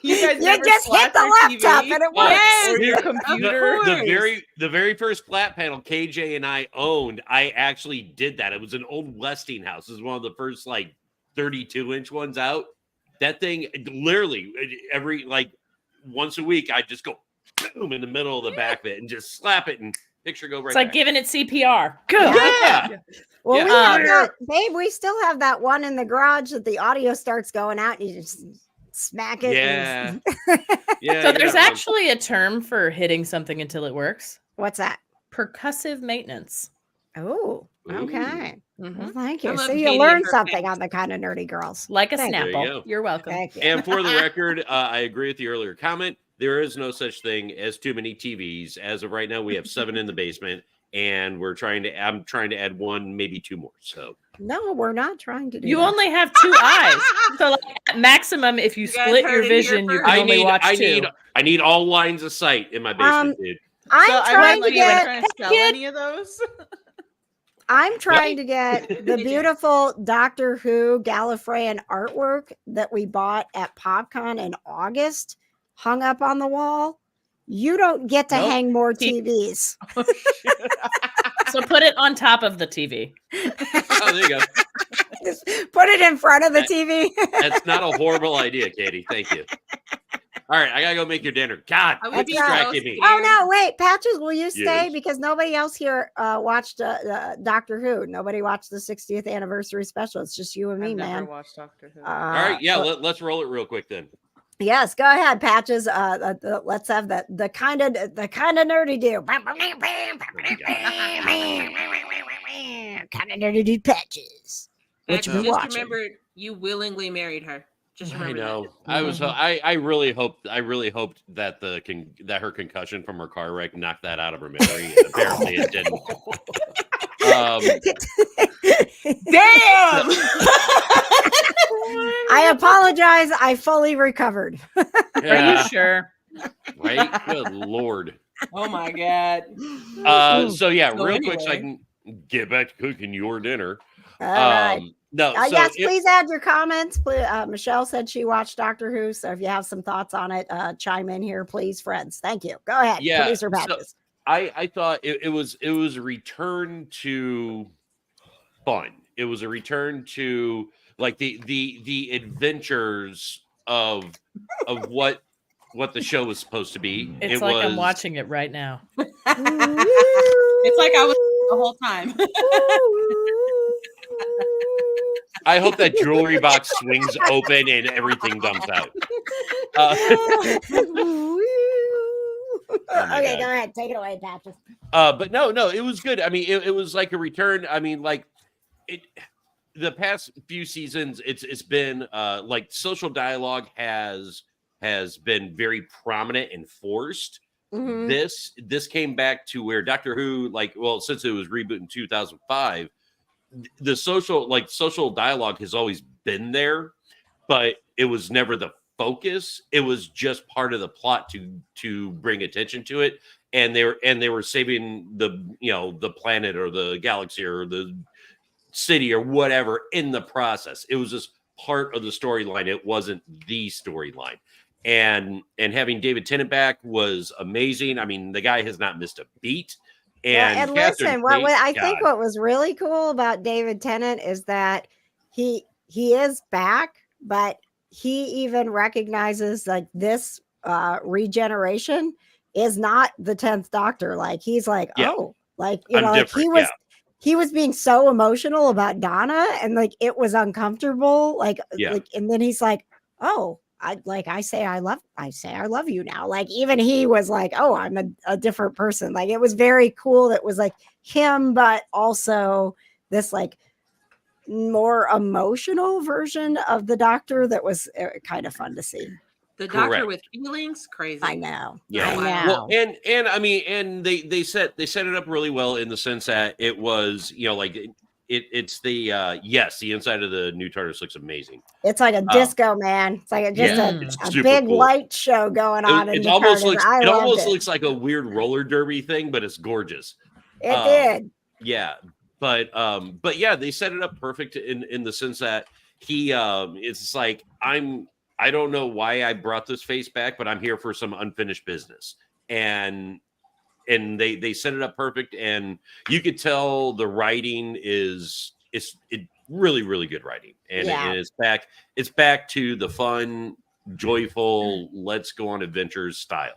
You guys You never just hit slapped the your laptop TV? and it Oh, works. Yes, Or your of computer? course. The very first flat panel KJ and I owned, I actually did that. It was an old Westinghouse. It was one of the first like 32-inch ones out. That thing literally every like once a week I'd just go boom in the middle of the back of it and just slap it and picture go right It's like back. giving it CPR. Go. Yeah. Well, Yeah. we have Um, that, babe. We still have that one in the garage that the audio starts going out and you just smack it. Yeah. and- Yeah. So you're there's not wrong. actually a term for hitting something until it works. What's that? Percussive maintenance. Oh, Ooh. okay. Mhm. Well, thank I you. love So you Katie learned and her something facts. on the Kind of Nerdy Girls. Like a Thank you. There you Snapple. go. You're welcome. Thank you. And for the record, I agree with the earlier comment. There is no such thing as too many TVs. As of right now, we have 7 in the basement, and I'm trying to add 1, maybe 2 more. So No, we're not trying to do You that. only have 2 eyes. So like at maximum, if you You guys split heard your it here vision, you first. can only watch 2. I need all lines of sight in my basement, dude. I'm So trying to like, get. trying to sell Kid. any of those? I'm trying to get the Did you? beautiful Doctor Who Gallifreyan artwork that we bought at PopCon in August hung up on the wall. You don't get to Nope. hang more T- TVs. So put it on top of the TV. Oh, there you go. Just put it in front of the TV. That's not a horrible idea, Katie. Thank you. All right, I gotta go make your dinner. God, I you would be distracted so me. Oh no! Wait, Patches, will you stay? Yes. Because nobody else here watched Doctor Who. Nobody watched the 60th anniversary special. It's just you and me, I've never man. watched Doctor Who. All right, yeah, but- let's roll it real quick then. Yes, go ahead, Patches. Let's have the kind of nerdy do. Kind of nerdy do, Patches. What you Just been watching? remember, you willingly married her. Just I remember know. that. I was. I really hoped that that her concussion from her car wreck knocked that out of her memory. And apparently, it didn't. Damn! I apologize. I fully recovered. Are Yeah, you sure? right? Good lord. Oh my god. So yeah, So real quick, so I anyway. can get back to cooking your dinner. All right. No, so Yes, if- please add your comments. Please, Michelle said she watched Doctor Who, so if you have some thoughts on it, chime in here, please, friends. Thank you. Go ahead, Yeah, producer so- Patches. I thought it was a return to fun. It was a return to like the adventures of what the show was supposed to be. It's it like was, I'm watching it right now. It's like I was the whole time. I hope that jewelry box swings open and everything dumps out. my Okay, God. go ahead. Take it away, Patches. But no, it was good. I mean, it was like a return. I mean, like the past few seasons, it's been like social dialogue has been very prominent and forced. Mhm. This came back to where Doctor Who, like, well, since it was rebooted in 2005, the social dialogue has always been there, but it was never the focus. It was just part of the plot to bring attention to it, and they were saving the planet or the galaxy or the city or whatever in the process. It was just part of the storyline. It wasn't the storyline. And having David Tennant back was amazing. I mean, the guy has not missed a beat. And listen, what I think God. what was really cool about David Tennant is that he is back, but he even recognizes like this regeneration is not the 10th Doctor. Like he's like, Yeah. oh, like I'm like different, he was being so emotional about Donna and like it was uncomfortable. Like and then he's like, oh, I say I love you now. Like even he was like, oh, I'm a different person. Like it was very cool. It was like him, but also this like more emotional version of the Doctor that was kind of fun to see. The Doctor Correct. with feelings, crazy. I know. Yeah. I know. Well, and I mean, and they set it up really well in the sense that it was, like it's the yes, the inside of the new TARDIS looks amazing. It's like a disco, man. It's like it's a super big cool. light show going on in It the almost TARDIS. looks I it loved almost it. looks like a weird roller derby thing, but it's gorgeous. It did. Yeah, but yeah, they set it up perfect in the sense that he it's like I don't know why I brought this face back, but I'm here for some unfinished business. And they set it up perfect, and you could tell the writing is really, really good writing. And, and it's back to the fun, joyful, let's go on adventures style.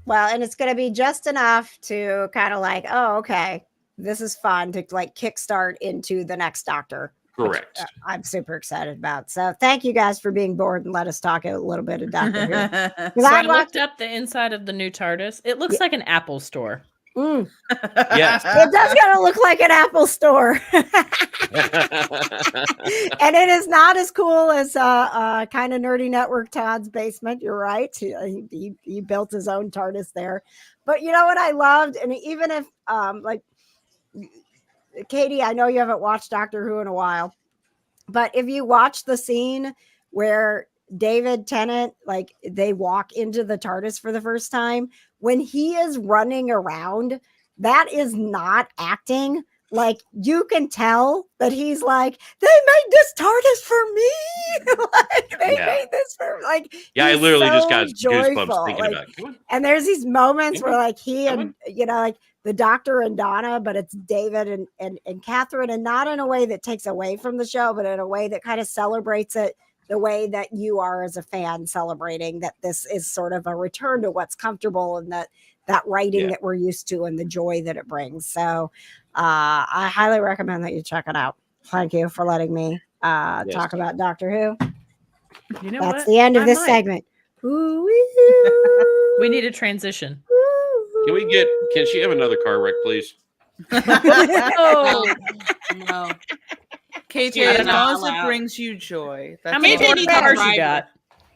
Well, and it's going to be just enough to kind of like, oh, okay, this is fun to like kickstart into the next Doctor. Correct. Which, I'm super excited about. So thank you guys for being bored and let us talk a little bit of Doctor Who. So I looked up the inside of the new TARDIS. It looks like an Apple store. Yes. It does kind of look like an Apple store. And it is not as cool as kind of nerdy network Todd's basement. You're right. He built his own TARDIS there. But you know what I loved? And even if like Katie, I know you haven't watched Doctor Who in a while, but if you watch the scene where David Tennant, like they walk into the TARDIS for the first time, when he is running around, that is not acting. Like you can tell that he's like, they made this TARDIS for me. Like they made this for like. Yeah, I literally just got joyful. Goosebumps thinking like, about it. And there's these moments where like he and like the Doctor and Donna, but it's David and Catherine, and not in a way that takes away from the show, but in a way that kind of celebrates it the way that you are as a fan, celebrating that this is sort of a return to what's comfortable and that writing that we're used to and the joy that it brings. So I highly recommend that you check it out. Thank you for letting me talk about Doctor Who. You know That's the end of this segment. We need a transition. Can she have another car wreck, please? Oh No. KJ, as long as it brings you joy. How many more cars you got?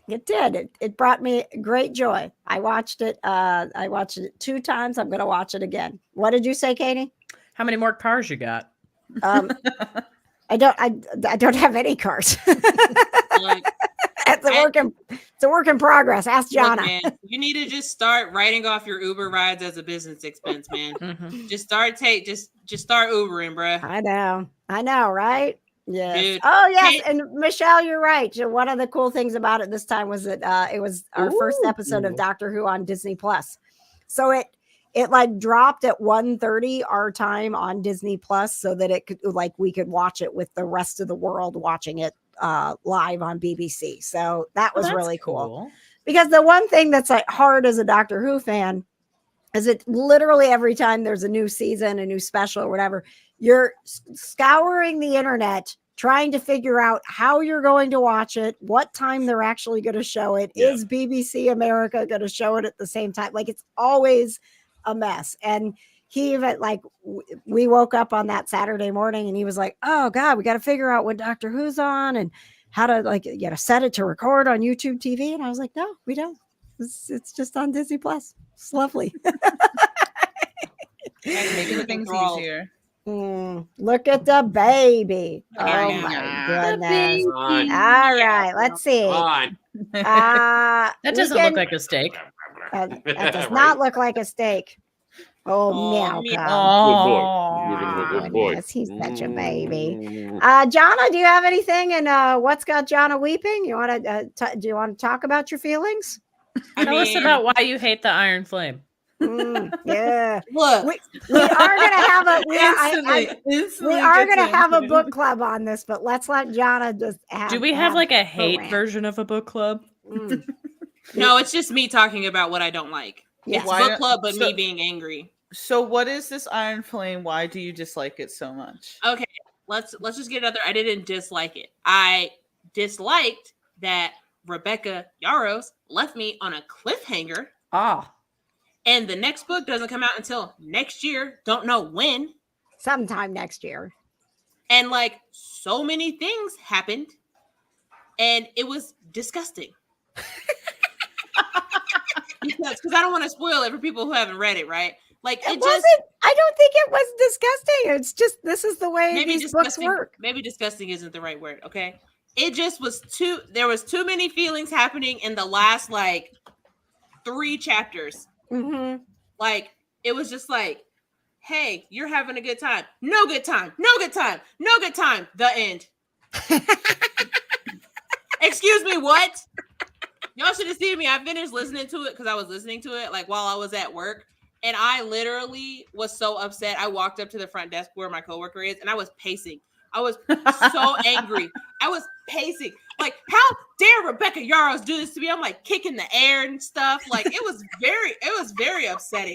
It did. It brought me great joy. I watched it. I watched it 2 times. I'm going to watch it again. What did you say, Katie? How many more cars you got? I don't have any cars. It's a work in progress. Ask Jana. Look, man, you need to just start writing off your Uber rides as a business expense, man. Just start Ubering, bruh. I know, right? Yes. Dude, oh, yes. And Michelle, you're right. One of the cool things about it this time was that it was our first episode of Doctor Who on Disney Plus. So it like dropped at 1:30 our time on Disney Plus so that it could like we could watch it with the rest of the world watching it live on BBC. So that was really cool. Because the one thing that's like hard as a Doctor Who fan is it literally every time there's a new season, a new special or whatever, you're scouring the internet trying to figure out how you're going to watch it, what time they're actually going to show it. Yeah. Is BBC America going to show it at the same time? Like it's always a mess. And he even like we woke up on that Saturday morning and he was like, oh God, we got to figure out when Doctor Who's on and how to like, set it to record on YouTube TV. And I was like, no, we don't. It's just on Disney Plus. It's lovely. Making things easier. Look at the baby. Oh my goodness. All right, let's see. That doesn't look like a steak. That does not look like a steak. Oh, meow. Good boy. He's such a baby. Jana, do you have anything? And what's got Jana weeping? You want to? Do you want to talk about your feelings? Tell us about why you hate the Iron Flame. Yeah. Look, we are gonna have a we are gonna have a book club on this, but let's let Jana just. Do we have like a hate version of a book club? No, it's just me talking about what I don't like. Yes. It's book club, but me being angry. So, what is this Iron Flame? Why do you dislike it so much? Okay, let's just get it out there. I didn't dislike it. I disliked that Rebecca Yarros left me on a cliffhanger. And the next book doesn't come out until next year. Don't know when. Sometime next year. And like so many things happened. And it was disgusting. Because I don't want to spoil it for people who haven't read it, right? Like it wasn't. I don't think it was disgusting. It's just this is the way these books work. Maybe disgusting isn't the right word. Okay, it just was there was too many feelings happening in the last like 3 chapters. Mm-hmm. Like it was just like, hey, you're having a good time. No good time. No good time. No good time. The end. Excuse me, what? Y'all should have seen me. I finished listening to it because I was listening to it like while I was at work. And I literally was so upset. I walked up to the front desk where my coworker is and I was pacing. I was so angry. I was pacing. Like, how dare Rebecca Yarros do this to me? I'm like kicking the air and stuff. Like it was very upsetting.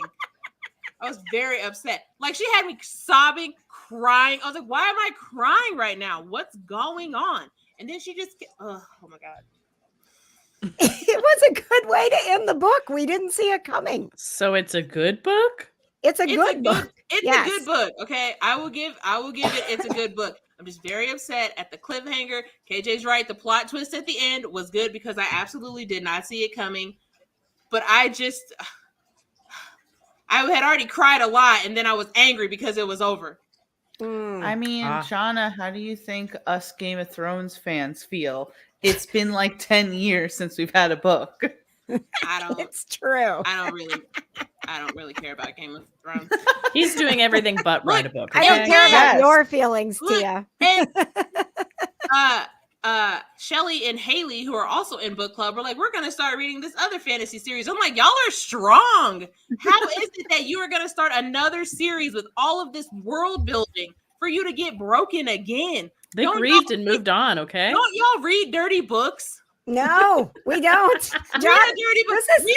I was very upset. Like she had me sobbing, crying. I was like, why am I crying right now? What's going on? And then she just, oh my God. It was a good way to end the book. We didn't see it coming. So it's a good book? It's a good book. It's a good book. Okay. I will give it. It's a good book. I'm just very upset at the cliffhanger. KJ's right. The plot twist at the end was good because I absolutely did not see it coming. But I had already cried a lot and then I was angry because it was over. I mean, Jonna, how do you think us Game of Thrones fans feel? It's been like 10 years since we've had a book. It's true. I don't really care about Game of Thrones. He's doing everything but write a book. Okay? I don't care about your feelings, Tia. And, Shelly and Haley, who are also in book club, were like, we're going to start reading this other fantasy series. I'm like, y'all are strong. How is it that you are going to start another series with all of this world building for you to get broken again? They grieved and moved on, okay? Don't y'all read dirty books? No, we don't. This is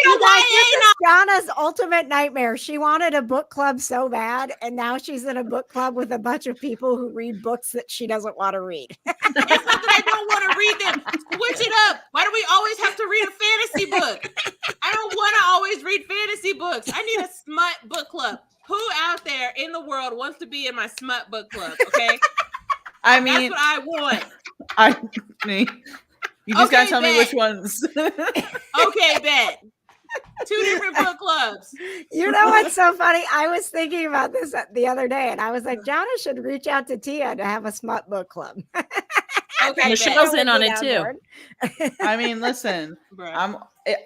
Donna's ultimate nightmare. She wanted a book club so bad, and now she's in a book club with a bunch of people who read books that she doesn't want to read. It's not that I don't want to read them. Switch it up. Why do we always have to read a fantasy book? I don't want to always read fantasy books. I need a smut book club. Who out there in the world wants to be in my smut book club? Okay. I mean, that's what I want. You just gotta tell me which ones. Okay, bet. 2 different book clubs. You know what's so funny? I was thinking about this the other day, and I was like, Jonna should reach out to Tia to have a smut book club. Okay, Michelle's in on it too. I mean, listen,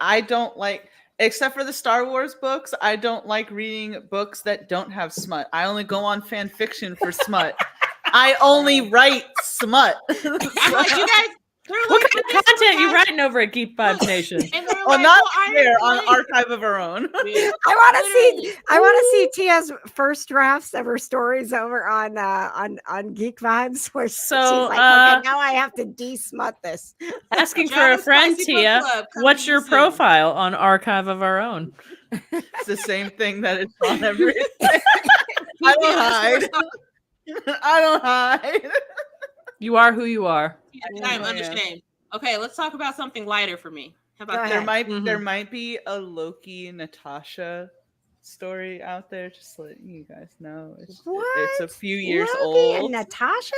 I don't like, except for the Star Wars books, I don't like reading books that don't have smut. I only go on fan fiction for smut. I only write smut. Like, you guys, what kind of content you writing over at Geek Vibes Nation? Well, not there on Archive of Our Own. I want to see Tia's first drafts of her stories over on Geek Vibes, where she's like, okay, now I have to de-smut this. Asking for a friend, Tia. What's your profile on Archive of Our Own? It's the same thing that it's on everything. I don't hide. I don't hide. You are who you are. I'm unashamed. Okay, let's talk about something lighter for me. How about there might be a Loki Natasha story out there. Just let you guys know. It's a few years Loki old. And Natasha?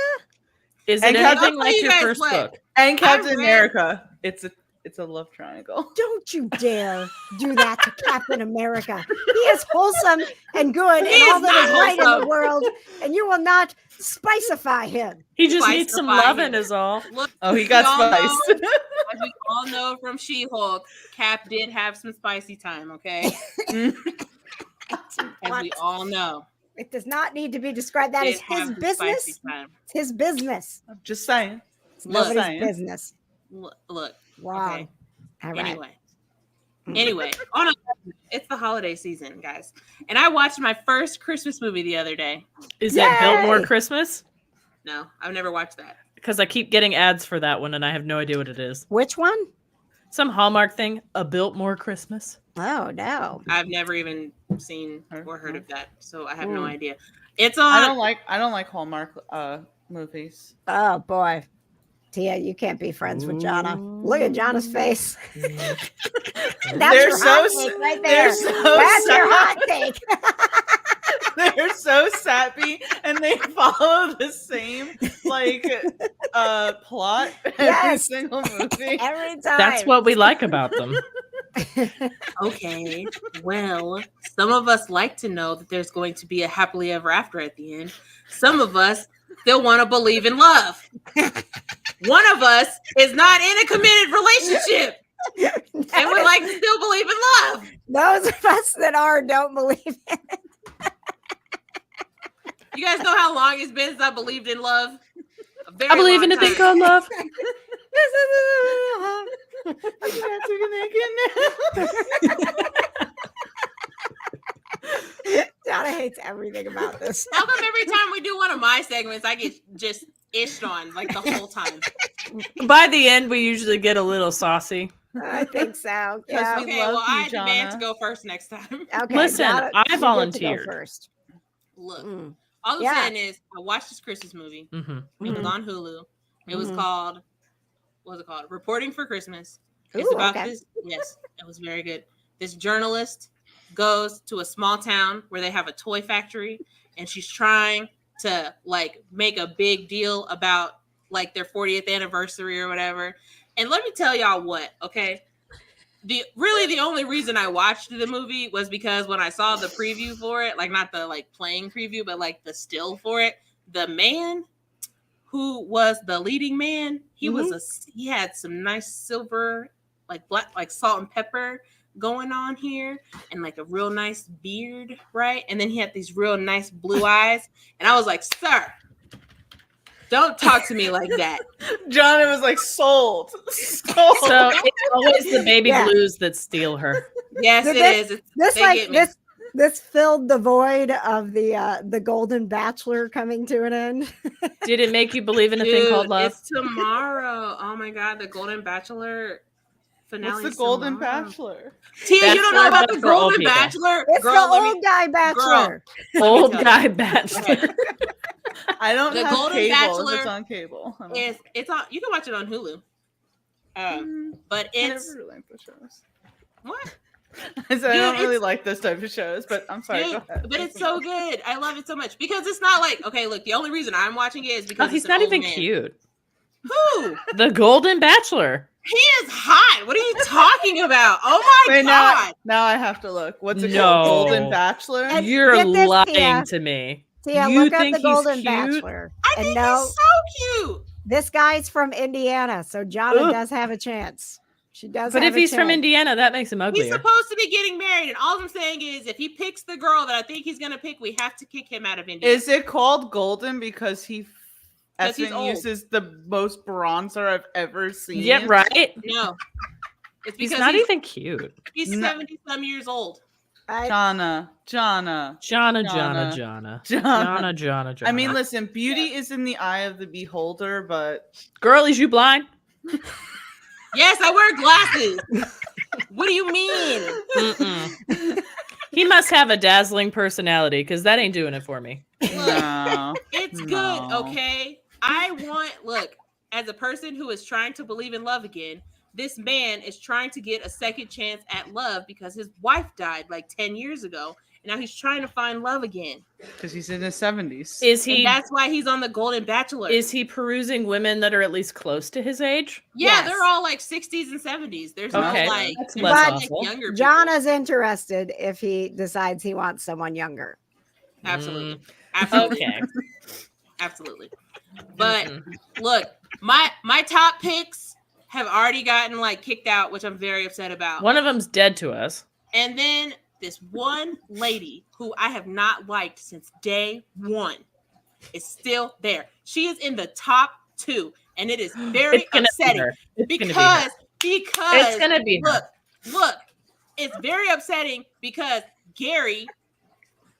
Is it anything like your first book? And Captain America. It's a love triangle. Don't you dare do that to Captain America. He is wholesome and good and all that is right in the world, and you will not spicify him. He just needs some loving is all. Look, he got spiced. As we all know from She-Hulk, Cap did have some spicy time, okay? As we all know. It does not need to be described. That is his business. It's his business. I'm just saying. It's nobody's business. Look. Wrong. Okay. All right. Anyway, it's the holiday season, guys. And I watched my first Christmas movie the other day. Is that Biltmore Christmas? No, I've never watched that. Because I keep getting ads for that one and I have no idea what it is. Which one? Some Hallmark thing. A Biltmore Christmas. Oh, no. I've never even seen or heard of that. So I have no idea. It's on. I don't like Hallmark movies. Oh, boy. Tia, you can't be friends with Jonna. Look at Jonna's face. That's your hot take right there. That's your hot take. They're so sappy and they follow the same plot every single movie. Every time. That's what we like about them. Okay, well, some of us like to know that there's going to be a happily ever after at the end. Some of us still want to believe in love. One of us is not in a committed relationship and would like to still believe in love. Those of us that are don't believe it. You guys know how long it's been since I believed in love? I believe in a thing called love. Donna hates everything about this. How come every time we do one of my segments, I get just ished on like the whole time? By the end, we usually get a little saucy. I think so. Yeah. Okay, well, I demand to go first next time. Okay, Listen, Donna, I you get to go volunteered. first. Look, all I'm saying is I watched this Christmas movie. It was on Hulu. It was called, what was it called? Reporting for Christmas. It's about this. Yes, it was very good. This journalist goes to a small town where they have a toy factory, and she's trying to like make a big deal about like their 40th anniversary or whatever. And let me tell y'all what, okay? The only reason I watched the movie was because when I saw the preview for it, like not the like playing preview, but like the still for it, the man who was the leading man, he had some nice silver, like black, like salt and pepper going on here, and like a real nice beard, right? And then he had these real nice blue eyes, and I was like, sir, don't talk to me like that. John, it was like sold. So it's always the baby blues that steal her. Yes, it is. This filled the void of the Golden Bachelor coming to an end. Did it make you believe in a thing called love? It's tomorrow. Oh my God, the Golden Bachelor finale. What's the Golden Bachelor? Tia, you don't know about the Golden Bachelor? It's the old guy Bachelor. Old guy Bachelor. I don't the have Golden cable. Bachelor. If it's on cable. It's on. You can watch it on Hulu. But it's I never like the shows. What? I said I don't really like this type of shows, but I'm sorry. Dude, go ahead. but it's so good. I love it so much because it's not like, okay, look, the only reason I'm watching it is because he's not even cute. Who? The Golden Bachelor. He is hot. What are you talking about? Oh my God. Now I have to look. What's it called? Golden Bachelor? And you're lying to me. Tia, you look up the Golden cute? Bachelor. I think he's so cute. This guy's from Indiana, so Jonna does have a chance. She does. But if he's from Indiana, that makes him uglier. He's supposed to be getting married, and all I'm saying is, if he picks the girl that I think he's gonna pick, we have to kick him out of Indiana. Is it called Golden because he uses the most bronzer I've ever seen? Yeah, right. No, it's because he's not even cute. He's 70-some years old. Jonna. I mean, listen, beauty is in the eye of the beholder, but girlies, you blind? Yes, I wear glasses. What do you mean? He must have a dazzling personality because that ain't doing it for me. Look, it's good, okay? Look, as a person who is trying to believe in love again, this man is trying to get a second chance at love because his wife died like 10 years ago. And now he's trying to find love again. Because he's in his 70s. Is he? And that's why he's on the Golden Bachelor. Is he perusing women that are at least close to his age? Yeah, they're all like 60s and 70s. There's no like, younger people. Jonna's interested if he decides he wants someone younger. Absolutely. Absolutely. Okay. Absolutely. But look, my top picks have already gotten like kicked out, which I'm very upset about. One of them's dead to us. And then this one lady who I have not liked since day one is still there. She is in the top 2, and it is very upsetting because it's gonna be look, it's very upsetting because Gary.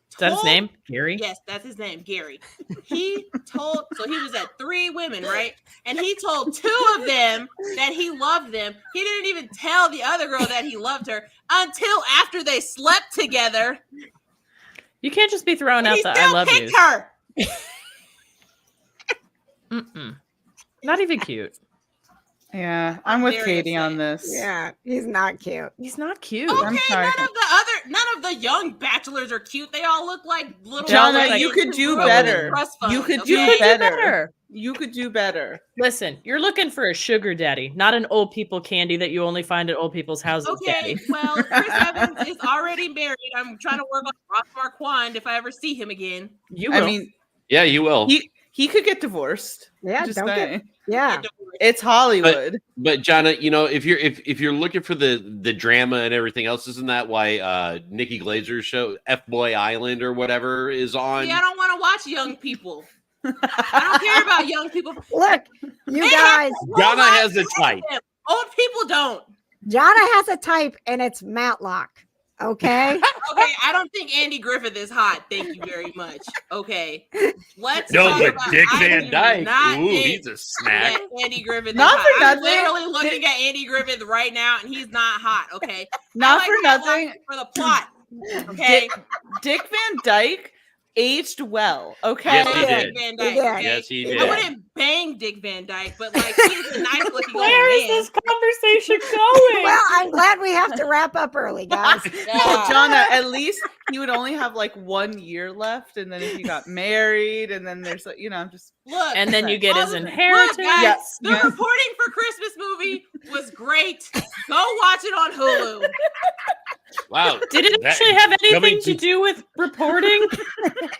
Is that his name? Gary? Yes, that's his name, Gary. He was at 3 women, right? And he told 2 of them that he loved them. He didn't even tell the other girl that he loved her until after they slept together. You can't just be throwing out the I love you. Her. Not even cute. Yeah, I'm with Katie on this. Yeah, he's not cute. He's not cute. Okay, none of the young bachelors are cute. They all look like little. Jonna, you could do better. You could do better. You could do better. Listen, you're looking for a sugar daddy, not an old people candy that you only find at old people's houses. Okay, daddy. well, Chris Evans is already married. I'm trying to work on Ross Marquand if I ever see him again. You will. I mean, Yeah, you will. he could get divorced. Yeah, Just don't saying. get. Yeah, It's Hollywood. But Jonna, if you're looking for the drama and everything else, isn't that why Nikki Glazer's show F-Boy Island or whatever is on? See, I don't want to watch young people. I don't care about young people. look, you guys. Jonna has a type. Old people don't. Jonna has a type, and it's Matlock. Okay. Okay, I don't think Andy Griffith is hot. Thank you very much. Okay, let's No, talk but about, Dick I Van do Dyke, not ooh, think he's a snack. that Andy Griffith Not is for hot. I'm nothing. literally looking at Andy Griffith right now, and he's not hot. Okay, Not I for like Matlock nothing. for the plot. Okay, Dick Van Dyke aged well. Okay. Yes, he Dick did. Van He Dyke. did. Okay? Yes, he I did. I wouldn't bang Dick Van Dyke, but like he's a nice looking old Where is man. this conversation going? Well, I'm glad we have to wrap up early, guys. Well, Jonna, at least he would only have like 1 year left, and then if he got married, and then there's like, just Look, And then you get his look, inheritance. guys, Yes. the reporting for Christmas movie was great. Go watch it on Hulu. Wow. Did it That- actually have anything coming to do with reporting?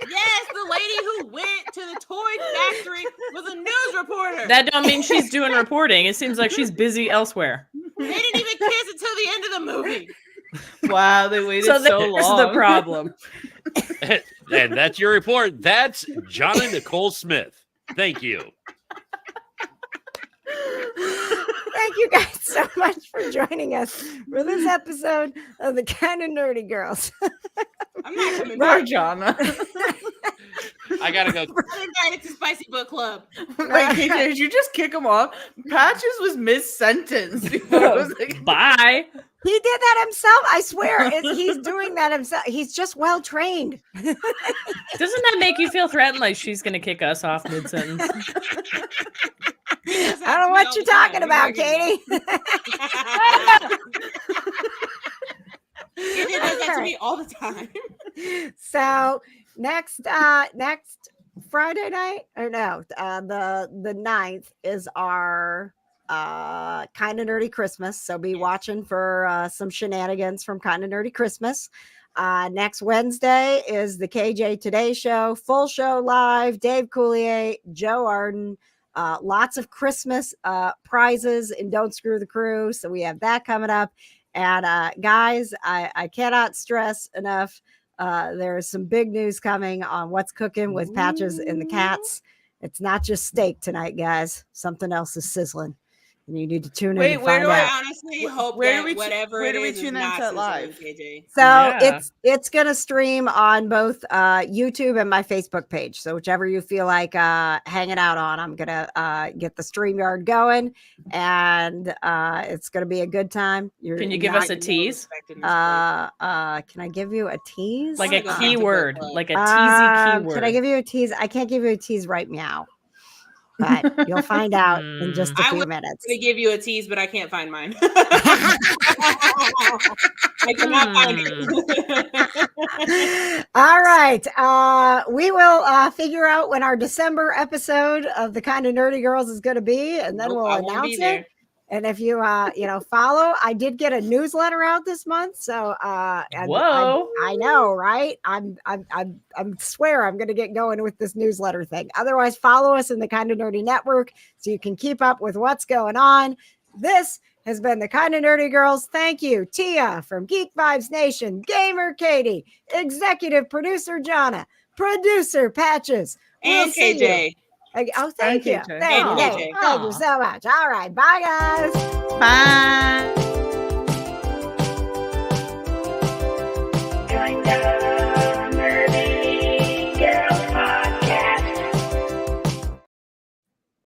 Yes, the lady who went to the toy factory was a news reporter. That don't mean she's doing reporting. It seems like she's busy elsewhere. They didn't even kiss until the end of the movie. wow, they waited So so, there's long. the problem. And that's your report. That's Jonna Nicole Smith. Thank you. Thank you guys so much for joining us for this episode of the Kind of Nerdy Girls. I'm not coming Poor back. Jonna. I gotta go. I'm invited to Spicy Book Club. Wait, KJ, did you just kick him off? Patches was mid-sentence. Before it was like, Bye. He did that himself. I swear, he's doing that himself. He's just well trained. Doesn't that make you feel threatened like she's going to kick us off mid-sentence? I don't know what you're talking about, Katie. It does that to me all the time. So next Friday night, or no, the 9th is our Kind of Nerdy Christmas. So be watching for some shenanigans from Kind of Nerdy Christmas. Next Wednesday is the KJ Today Show, full show live. Dave Coulier, Joe Arden. Lots of Christmas prizes and Don't Screw the Crew. So we have that coming up. And guys, I cannot stress enough. There's some big news coming on what's cooking with Patches and the Cats. It's not just steak tonight, guys. Something else is sizzling. And you need to tune in Wait, and where find do I- out. I honestly hope Where do that we tu- whatever where it do we is tune not into sizzling, live? KJ. So Yeah. it's gonna stream on both YouTube and my Facebook page. So whichever you feel like hanging out on, I'm gonna get the StreamYard going, and it's gonna be a good time. Can you give us a tease? Can I give you a tease? Like wanna a go back to keyword, book club. like a teasy keyword. Can I give you a tease? I can't give you a tease right meow, but you'll find out in just a I few would- minutes. I'm gonna give you a tease, but I can't find mine. I cannot find it. All right. We will figure out when our December episode of the Kind of Nerdy Girls is going to be, and then Nope, we'll I won't announce be it. there. And if you follow, I did get a newsletter out this month, so Whoa. I know, right? I'm swear I'm going to get going with this newsletter thing. Otherwise, follow us in the Kind of Nerdy Network so you can keep up with what's going on. This has been the Kind of Nerdy Girls. Thank you, Tia from Geek Vibes Nation, Gamer Katie, executive producer Jonna, producer Patches, And see you. KJ. Oh, thank And you. KJ. Thank you. And KJ. Thank you so much. All right. Bye, guys. Bye.